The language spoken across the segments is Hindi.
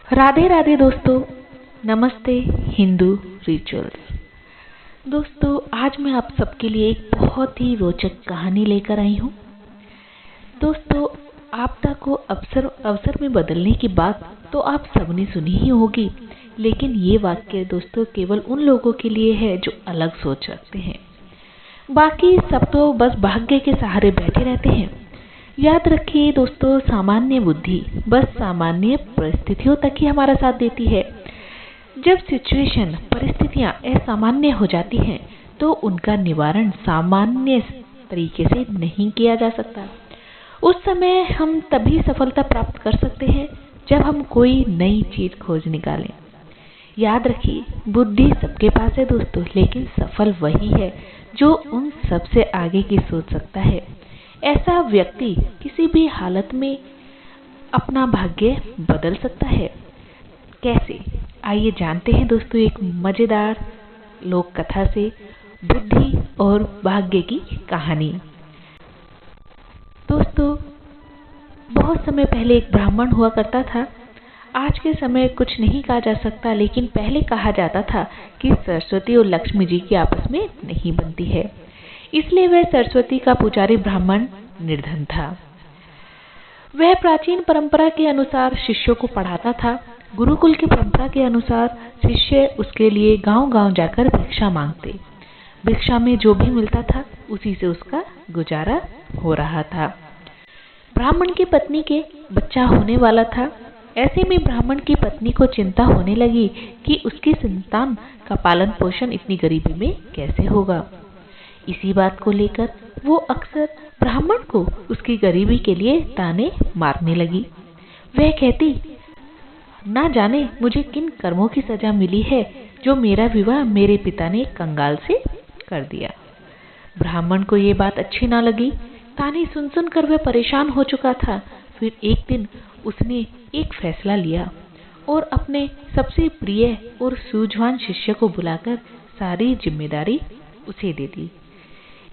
राधे राधे दोस्तों, नमस्ते हिंदू रिचुअल्स। दोस्तों, आज मैं आप सबके लिए एक बहुत ही रोचक कहानी लेकर आई हूँ। दोस्तों, आपदा को अवसर में बदलने की बात तो आप सबने सुनी ही होगी, लेकिन ये वाक्य दोस्तों केवल उन लोगों के लिए है जो अलग सोच रखते हैं। बाकी सब तो बस भाग्य के सहारे बैठे रहते हैं। याद रखिए दोस्तों, सामान्य बुद्धि बस सामान्य परिस्थितियों तक ही हमारा साथ देती है। जब परिस्थितियां असामान्य हो जाती हैं तो उनका निवारण सामान्य तरीके से नहीं किया जा सकता। उस समय हम तभी सफलता प्राप्त कर सकते हैं जब हम कोई नई चीज खोज निकालें। याद रखिए, बुद्धि सबके पास है दोस्तों, लेकिन सफल वही है जो उन सबसे आगे की सोच सकता है। ऐसा व्यक्ति किसी भी हालत में अपना भाग्य बदल सकता है। कैसे? आइए जानते हैं दोस्तों एक मजेदार लोक कथा से बुद्धि और भाग्य की कहानी। दोस्तों, बहुत समय पहले एक ब्राह्मण हुआ करता था। आज के समय कुछ नहीं कहा जा सकता, लेकिन पहले कहा जाता था कि सरस्वती और लक्ष्मी जी की आपस में नहीं बनती है, इसलिए वह सरस्वती का पुजारी ब्राह्मण निर्धन था। वह प्राचीन परंपरा के अनुसार शिष्यों को पढ़ाता था। गुरुकुल की परंपरा के अनुसार शिष्य उसके लिए गांव-गांव जाकर भिक्षा मांगते। भिक्षा में जो भी मिलता था उसी से उसका गुजारा हो रहा था। ब्राह्मण की पत्नी के बच्चा होने वाला था। ऐसे में ब्राह्मण की पत्नी को चिंता होने लगी कि उसकी संतान का पालन पोषण इतनी गरीबी में कैसे होगा। इसी बात को लेकर वो अक्सर ब्राह्मण को उसकी गरीबी के लिए ताने मारने लगी। वह कहती, ना जाने मुझे किन कर्मों की सजा मिली है जो मेरा विवाह मेरे पिता ने कंगाल से कर दिया। ब्राह्मण को ये बात अच्छी ना लगी। ताने सुन सुन कर वह परेशान हो चुका था। फिर एक दिन उसने एक फैसला लिया और अपने सबसे प्रिय और सूझवान शिष्य को बुलाकर सारी जिम्मेदारी उसे दे दी।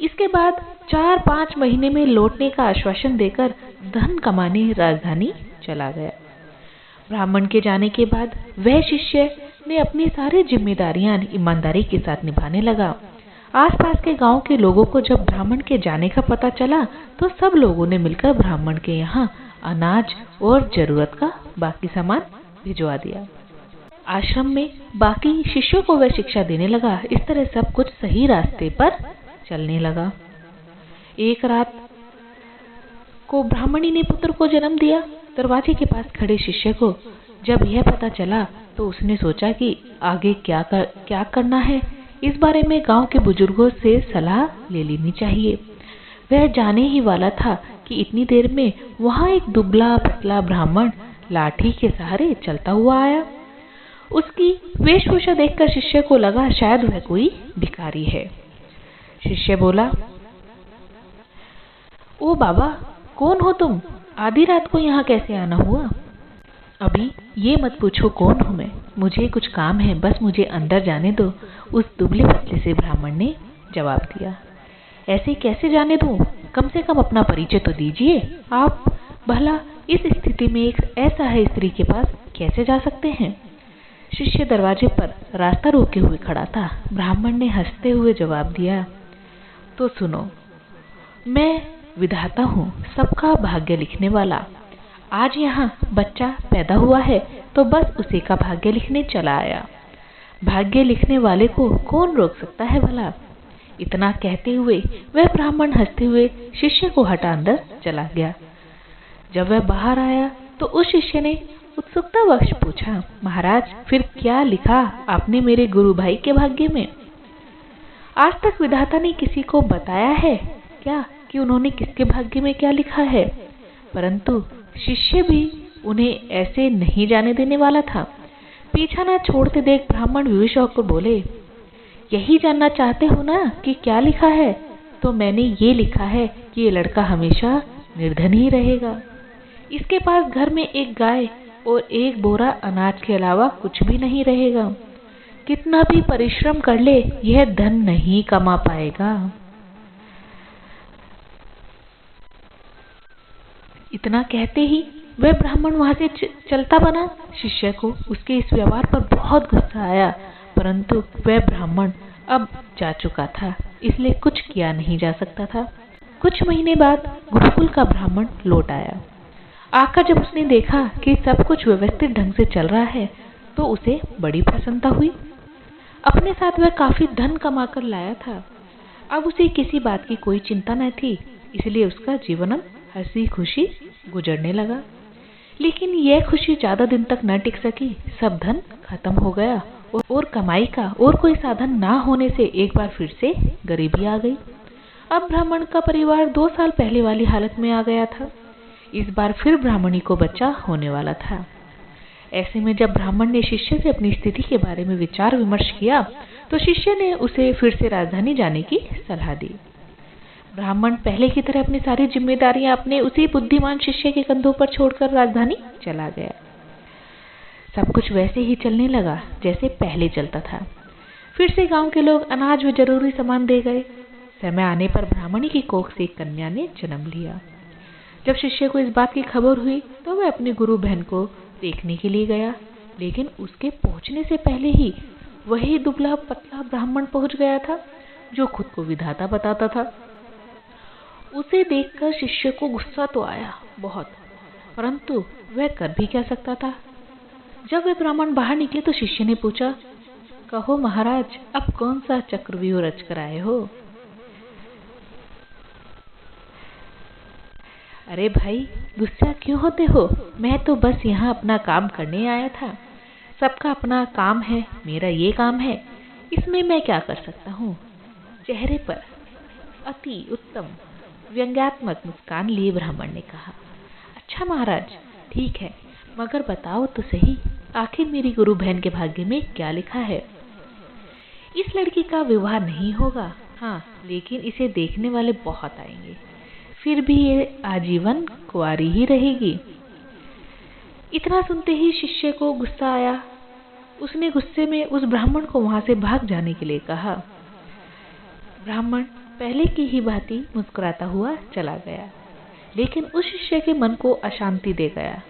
इसके बाद 4-5 महीने में लौटने का आश्वासन देकर धन कमाने राजधानी चला गया। ब्राह्मण के जाने के बाद वह शिष्य ने अपनी सारी जिम्मेदारियां ईमानदारी के साथ निभाने लगा। आसपास के गांव के लोगों को जब ब्राह्मण के जाने का पता चला तो सब लोगों ने मिलकर ब्राह्मण के यहाँ अनाज और जरूरत का बाकी सामान भिजवा दिया। आश्रम में बाकी शिष्यों को वह शिक्षा देने लगा। इस तरह सब कुछ सही रास्ते पर चलने लगा। एक रात को ब्राह्मणी ने पुत्र को जन्म दिया। दरवाजे के पास खड़े शिष्य को जब यह पता चला तो उसने सोचा कि आगे क्या करना है। इस बारे में गांव के बुजुर्गों से सलाह ले लेनी चाहिए। वह जाने ही वाला था कि इतनी देर में वहां एक दुबला पतला ब्राह्मण लाठी के सहारे चलता हुआ आया। उसकी वेशभूषा देखकर शिष्य को लगा शायद वह कोई भिखारी है। शिष्य बोला, ओ बाबा, कौन हो तुम? आधी रात को यहाँ कैसे आना हुआ? अभी ये मत पूछो कौन हूँ मैं, मुझे कुछ काम है, बस मुझे अंदर जाने दो, उस दुबले पतले से ब्राह्मण ने जवाब दिया। ऐसे कैसे जाने दूं? कम से कम अपना परिचय तो दीजिए। आप भला इस स्थिति में एक असहाय स्त्री के पास कैसे जा सकते हैं? शिष्य दरवाजे पर रास्ता रोके हुए खड़ा था। ब्राह्मण ने हंसते हुए जवाब दिया, तो सुनो, मैं विधाता हूँ, सबका भाग्य लिखने वाला। आज यहाँ बच्चा पैदा हुआ है तो बस उसी का भाग्य लिखने चला आया। भाग्य लिखने वाले को कौन रोक सकता है भला? इतना कहते हुए वह ब्राह्मण हंसते हुए शिष्य को हटा अंदर चला गया। जब वह बाहर आया तो उस शिष्य ने उत्सुकतावश पूछा, महाराज, फिर क्या लिखा आपने मेरे गुरु भाई के भाग्य में? आज तक विधाता ने किसी को बताया है क्या कि उन्होंने किसके भाग्य में क्या लिखा है? परंतु शिष्य भी उन्हें ऐसे नहीं जाने देने वाला था। पीछा न छोड़ते देख ब्राह्मण विवश होकर बोले, यही जानना चाहते हो ना कि क्या लिखा है? तो मैंने ये लिखा है कि ये लड़का हमेशा निर्धन ही रहेगा। इसके पास घर में एक गाय और एक बोरा अनाज के अलावा कुछ भी नहीं रहेगा। कितना भी परिश्रम कर ले यह धन नहीं कमा पाएगा। इतना कहते ही वह ब्राह्मण वहां से चलता बना। शिष्य को उसके इस व्यवहार पर बहुत गुस्सा आया, परंतु वह ब्राह्मण अब जा चुका था, इसलिए कुछ किया नहीं जा सकता था। कुछ महीने बाद गुरुकुल का ब्राह्मण लौट आया। आकर जब उसने देखा कि सब कुछ व्यवस्थित ढंग से चल रहा है तो उसे बड़ी प्रसन्नता हुई। अपने साथ वह काफी धन कमाकर लाया था। अब उसे किसी बात की कोई चिंता न थी, इसलिए उसका जीवन हंसी खुशी गुजरने लगा। लेकिन यह खुशी ज्यादा दिन तक न टिक सकी। सब धन खत्म हो गया और कमाई का और कोई साधन ना होने से एक बार फिर से गरीबी आ गई। अब ब्राह्मण का परिवार 2 साल पहले वाली हालत में आ गया था। इस बार फिर ब्राह्मणी को बच्चा होने वाला था। ऐसे में जब ब्राह्मण ने शिष्य से अपनी स्थिति के बारे में विचार विमर्श किया तो शिष्य ने उसे फिर से राजधानी जाने की सलाह दी। ब्राह्मण पहले की तरह अपनी सारी जिम्मेदारियां अपने उसी बुद्धिमान शिष्य के कंधों पर छोड़कर राजधानी चला गया। सब कुछ वैसे ही चलने लगा जैसे पहले चलता था। फिर से गांव के लोग अनाज व जरूरी सामान दे गए। समय आने पर ब्राह्मणी की कोख से एक कन्या ने जन्म लिया। जब शिष्य को इस बात की खबर हुई तो वह अपनी गुरु बहन को देखने के लिए गया, लेकिन उसके पहुंचने से पहले ही वही दुबला पतला ब्राह्मण पहुंच गया था जो खुद को विधाता बताता था। उसे देखकर शिष्य को गुस्सा तो आया बहुत, परंतु वह कर भी क्या सकता था। जब वे ब्राह्मण बाहर निकले तो शिष्य ने पूछा, कहो महाराज, अब कौन सा चक्रव्यूह रच कर आए हो? अरे भाई, गुस्सा क्यों होते हो? मैं तो बस यहाँ अपना काम करने आया था। सबका अपना काम है, मेरा ये काम है, इसमें मैं क्या कर सकता हूँ? चेहरे पर अति उत्तम व्यंग्यात्मक मुस्कान लिए ब्राह्मण ने कहा, अच्छा महाराज, ठीक है, मगर बताओ तो सही, आखिर मेरी गुरु बहन के भाग्य में क्या लिखा है? इस लड़की का विवाह नहीं होगा, हाँ, लेकिन इसे देखने वाले बहुत आएंगे, फिर भी ये आजीवन कुंवारी ही रहेगी। इतना सुनते ही शिष्य को गुस्सा आया। उसने गुस्से में उस ब्राह्मण को वहां से भाग जाने के लिए कहा। ब्राह्मण पहले की ही भांति मुस्कुराता हुआ चला गया, लेकिन उस शिष्य के मन को अशांति दे गया।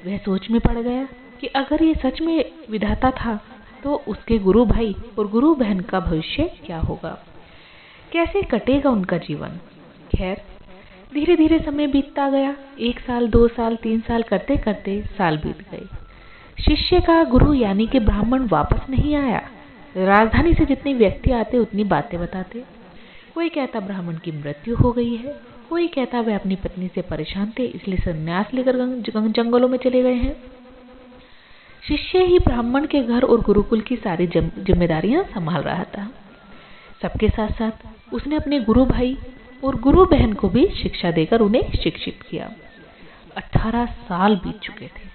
वह सोच में पड़ गया कि अगर ये सच में विधाता था तो उसके गुरु भाई और गुरु बहन का भविष्य क्या होगा, कैसे कटेगा उनका जीवन। खैर, धीरे धीरे समय बीतता गया। 1 साल, 2 साल, 3 साल करते करते साल बीत गए। शिष्य का गुरु यानी कि ब्राह्मण वापस नहीं आया। राजधानी से जितने व्यक्ति आते उतनी बातें बताते। कोई कहता ब्राह्मण की मृत्यु हो गई है, कोई कहता वह अपनी पत्नी से परेशान थे इसलिए संन्यास लेकर जंगलों में चले गए हैं। शिष्य ही ब्राह्मण के घर और गुरुकुल की सारी जिम्मेदारियां संभाल रहा था। सबके साथ साथ उसने अपने गुरु भाई और गुरु बहन को भी शिक्षा देकर उन्हें शिक्षित किया। 18 साल बीत चुके थे।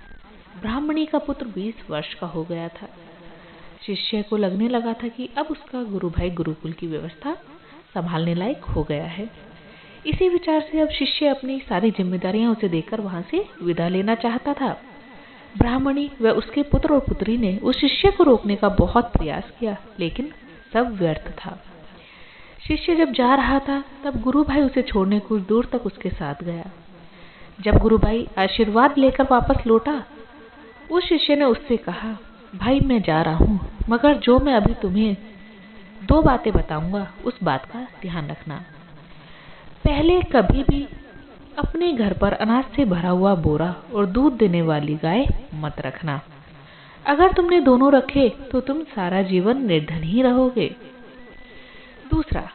ब्राह्मणी का पुत्र 20 वर्ष का हो गया था। शिष्य को लगने लगा था कि अब उसका गुरु भाई गुरुकुल की व्यवस्था संभालने लायक हो गया है। इसी विचार से अब शिष्य अपनी सारी जिम्मेदारियां उसे देकर वहां से विदा लेना चाहता था। ब्राह्मणी व उसके पुत्र और पुत्री ने उस शिष्य को रोकने का बहुत प्रयास किया, लेकिन सब व्यर्थ था। शिष्य जब जा रहा था तब गुरु भाई उसे छोड़ने कुछ दूर तक उसके साथ गया। जब गुरु भाई आशीर्वाद लेकर वापस लौटा, उस शिष्य ने उससे कहा, भाई मैं जा रहा हूँ, मगर जो मैं अभी तुम्हें 2 बातें बताऊंगा उस बात का ध्यान रखना। पहले कभी भी अपने घर पर अनाज से भरा हुआ बोरा और दूध देने वाली गाय मत रखना। अगर तुमने दोनों रखे तो तुम सारा जीवन निर्धन ही रहोगे। दूसरा,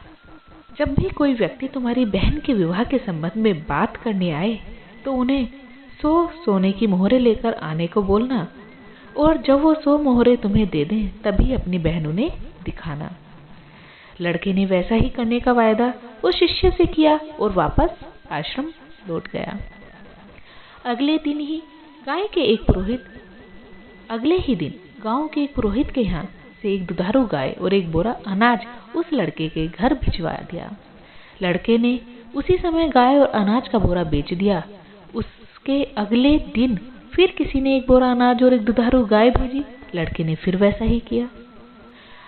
जब भी कोई व्यक्ति तुम्हारी बहन के विवाह के संबंध में बात करने आए तो उन्हें 100 सोने की मोहरें लेकर आने को बोलना, और जब वो 100 मोहरें तुम्हें दे दें तभी अपनी बहन उन्हें दिखाना। लड़के ने वैसा ही करने का वायदा उस शिष्य से किया और वापस आश्रम लौट गया। अगले ही दिन गांव के एक पुरोहित के यहाँ से एक दुधारू गाय और एक बोरा अनाज उस लड़के के घर भिजवा दिया। लड़के ने उसी समय गाय और अनाज का बोरा बेच दिया। उसके अगले दिन फिर किसी ने एक बोरा अनाज और एक दुधारू गाय भेजी। लड़के ने फिर वैसा ही किया।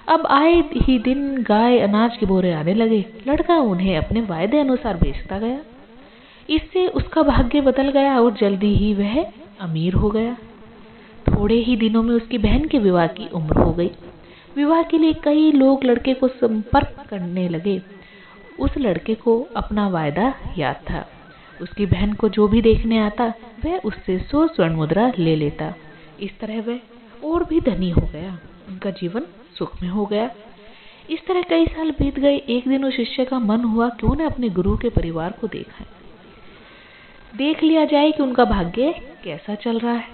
अब आए ही दिन गाय अनाज के बोरे आने लगे। लड़का उन्हें अपने वायदे अनुसार बेचता गया। इससे उसका भाग्य बदल गया और जल्दी ही वह अमीर हो गया। थोड़े ही दिनों में उसकी बहन के विवाह की उम्र हो गई। विवाह के लिए कई लोग लड़के को संपर्क करने लगे। उस लड़के को अपना वायदा याद था। उसकी बहन को जो भी देखने आता वह उससे 100 स्वर्ण मुद्रा ले लेता। इस तरह वह और भी धनी हो गया। उनका जीवन सुख में हो गया। इस तरह कई साल बीत गए। एक दिन उस शिष्य का मन हुआ क्यों न अपने गुरु के परिवार को देख लिया जाए कि उनका भाग्य कैसा चल रहा है।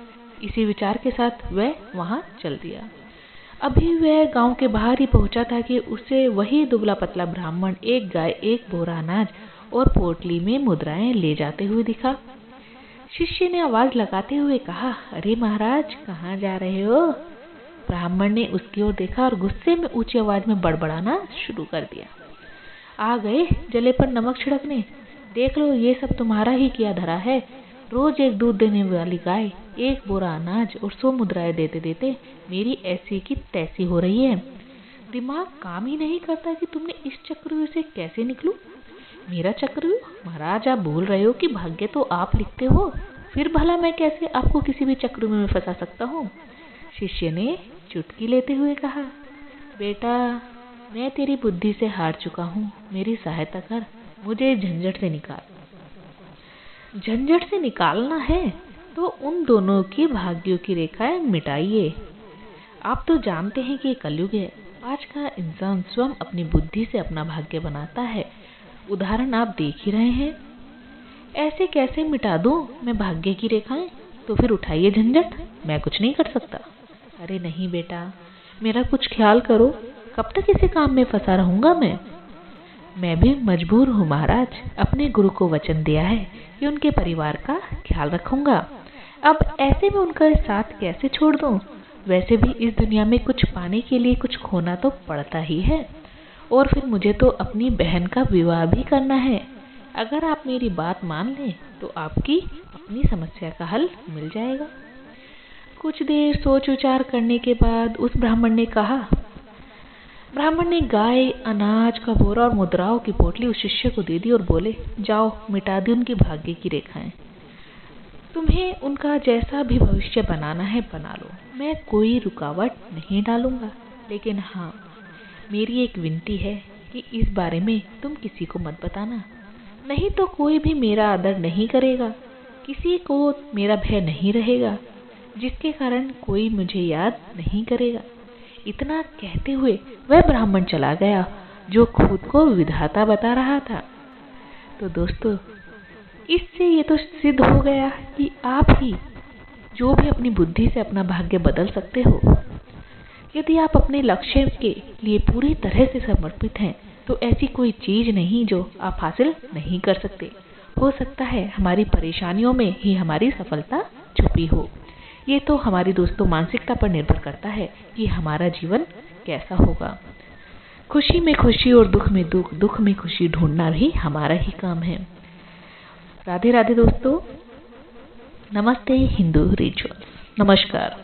इसी विचार के साथ वह वहां चल दिया। अभी वह गांव के बाहर ही पहुंचा था कि उसे वही दुबला पतला ब्राह्मण एक गाय, एक बोरा अनाज और पोटली में मुद्राएं ले जाते हुए दिखा। शिष्य ने आवाज लगाते हुए कहा, अरे महाराज, कहाँ जा रहे हो? ब्राह्मण ने उसकी ओर देखा और गुस्से में ऊंची आवाज में बड़बड़ाना शुरू कर दिया। आ गए जले पर नमक छिड़कने? देख लो, ये सब तुम्हारा ही किया धरा है। रोज एक दूध देने वाली गाय, एक बोरा अनाज और 100 मुद्राएं देते देते मेरी ऐसी की तैसी हो रही है। दिमाग काम ही नहीं करता कि तुमने इस चक्रव्यूह से कैसे निकलूं? मेरा चक्रव्यूह? महाराज, आप भूल रहे हो कि भाग्य तो आप लिखते हो। फिर भला मैं कैसे आपको किसी भी चक्रव्यूह में फंसा सकता हूँ? शिष्य ने चुटकी लेते हुए कहा, बेटा, मैं तेरी बुद्धि से हार चुका हूँ। मेरी सहायता कर, मुझे झंझट से निकाल। झंझट से निकालना है तो उन दोनों के भाग्यों की रेखाएं मिटाइए। आप तो जानते हैं कि ये कलयुग है। आज का इंसान स्वयं अपनी बुद्धि से अपना भाग्य बनाता है। उदाहरण आप देख ही रहे हैं। ऐसे कैसे मिटा दूं मैं भाग्य की रेखाएं? तो फिर उठाइए झंझट, मैं कुछ नहीं कर सकता। अरे नहीं बेटा, मेरा कुछ ख्याल करो। कब तक इसी काम में फंसा रहूंगा मैं भी मजबूर हूँ महाराज। अपने गुरु को वचन दिया है कि उनके परिवार का ख्याल रखूंगा। अब ऐसे में उनका साथ कैसे छोड़ दूं? वैसे भी इस दुनिया में कुछ पाने के लिए कुछ खोना तो पड़ता ही है। और फिर मुझे तो अपनी बहन का विवाह भी करना है। अगर आप मेरी बात मान लें तो आपकी अपनी समस्या का हल मिल जाएगा। कुछ देर सोच विचार करने के बाद उस ब्राह्मण ने गाय, अनाज का बोरा और मुद्राओं की पोटली उस शिष्य को दे दी और बोले, जाओ, मिटा दी उनकी भाग्य की रेखाएं। तुम्हें उनका जैसा भी भविष्य बनाना है बना लो। मैं कोई रुकावट नहीं डालूंगा। लेकिन हाँ, मेरी एक विनती है कि इस बारे में तुम किसी को मत बताना। नहीं तो कोई भी मेरा आदर नहीं करेगा। किसी को मेरा भय नहीं रहेगा, जिसके कारण कोई मुझे याद नहीं करेगा। इतना कहते हुए वह ब्राह्मण चला गया जो खुद को विधाता बता रहा था। तो दोस्तों, इससे ये तो सिद्ध हो गया कि आप ही जो भी अपनी बुद्धि से अपना भाग्य बदल सकते हो। यदि आप अपने लक्ष्य के लिए पूरी तरह से समर्पित हैं तो ऐसी कोई चीज नहीं जो आप हासिल नहीं कर सकते। हो सकता है हमारी परेशानियों में ही हमारी सफलता छुपी हो। ये तो हमारी दोस्तों मानसिकता पर निर्भर करता है कि हमारा जीवन कैसा होगा। खुशी में खुशी और दुख में दुख, दुख में खुशी ढूंढना भी हमारा ही काम है। राधे राधे दोस्तों। नमस्ते हिंदू रिचुअल्स। नमस्कार।